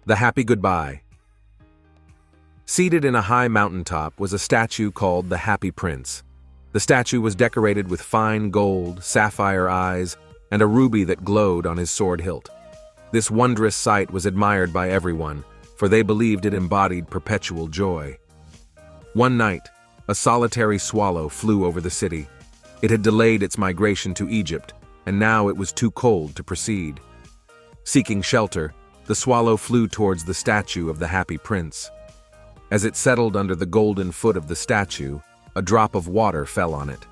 The Happy Goodbye. Seated in a high mountaintop was a statue called the Happy Prince. The statue was decorated with fine gold, sapphire eyes, and a ruby that glowed on his sword hilt. This wondrous sight was admired by everyone, for they believed it embodied perpetual joy. One night, a solitary swallow flew over the city. It had delayed its migration to Egypt, and now it was too cold to proceed. Seeking shelter, the swallow flew towards the statue of the Happy Prince. As it settled under the golden foot of the statue, a drop of water fell on it.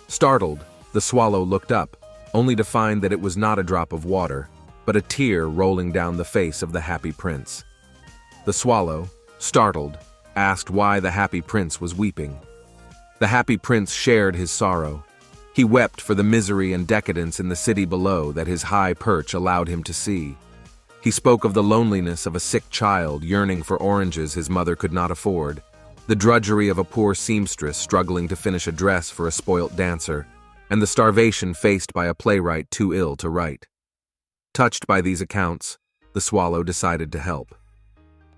Startled, the swallow looked up, only to find that it was not a drop of water, but a tear rolling down the face of the Happy Prince. The swallow, startled, asked why the Happy Prince was weeping. The Happy Prince shared his sorrow. He wept for the misery and decadence in the city below that his high perch allowed him to see. He spoke of the loneliness of a sick child yearning for oranges his mother could not afford, the drudgery of a poor seamstress struggling to finish a dress for a spoilt dancer, and the starvation faced by a playwright too ill to write. Touched by these accounts, the swallow decided to help.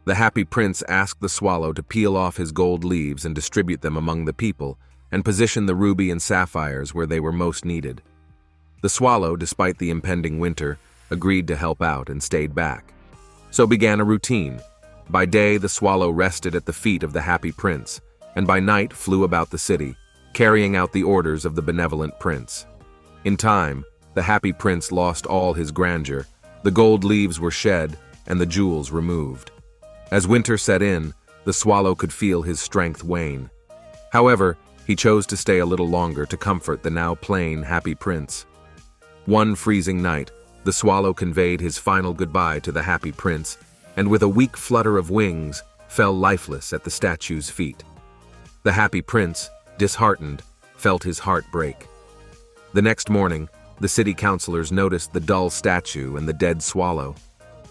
The Happy Prince asked the swallow to peel off his gold leaves and distribute them among the people, and position the ruby and sapphires where they were most needed. The swallow, despite the impending winter, agreed to help out and stayed back. So began a routine. By day, the swallow rested at the feet of the Happy Prince, and by night flew about the city, carrying out the orders of the benevolent prince. In time, the Happy Prince lost all his grandeur, the gold leaves were shed, and the jewels removed. As winter set in, the swallow could feel his strength wane. However, he chose to stay a little longer to comfort the now plain Happy Prince. One freezing night, the swallow conveyed his final goodbye to the Happy Prince, and with a weak flutter of wings, fell lifeless at the statue's feet. The Happy Prince, disheartened, felt his heart break. The next morning, the city councilors noticed the dull statue and the dead swallow.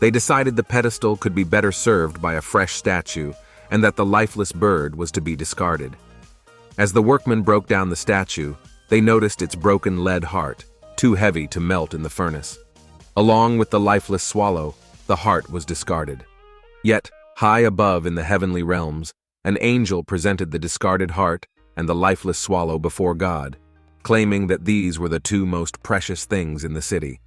They decided the pedestal could be better served by a fresh statue, and that the lifeless bird was to be discarded. As the workmen broke down the statue, they noticed its broken lead heart, too heavy to melt in the furnace. Along with the lifeless swallow, the heart was discarded. Yet, high above in the heavenly realms, an angel presented the discarded heart and the lifeless swallow before God, claiming that these were the two most precious things in the city.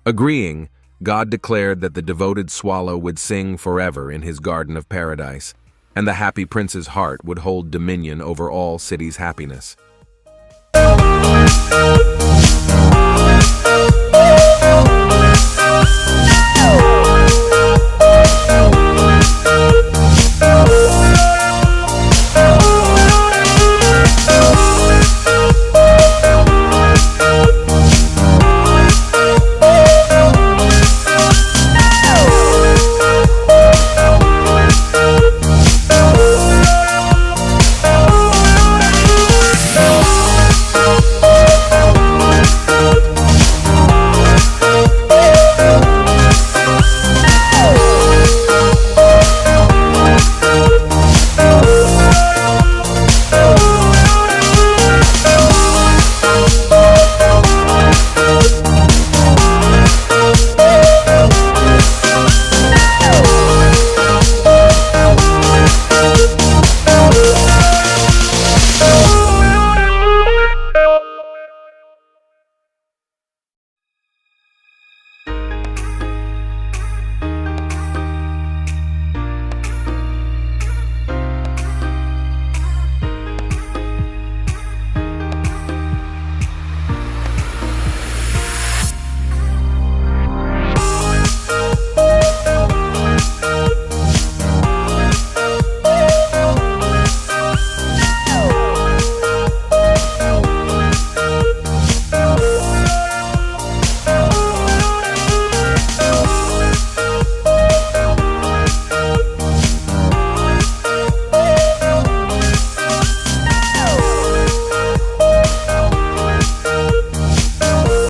Agreeing, God declared that the devoted swallow would sing forever in his garden of paradise, and the Happy Prince's heart would hold dominion over all city's happiness.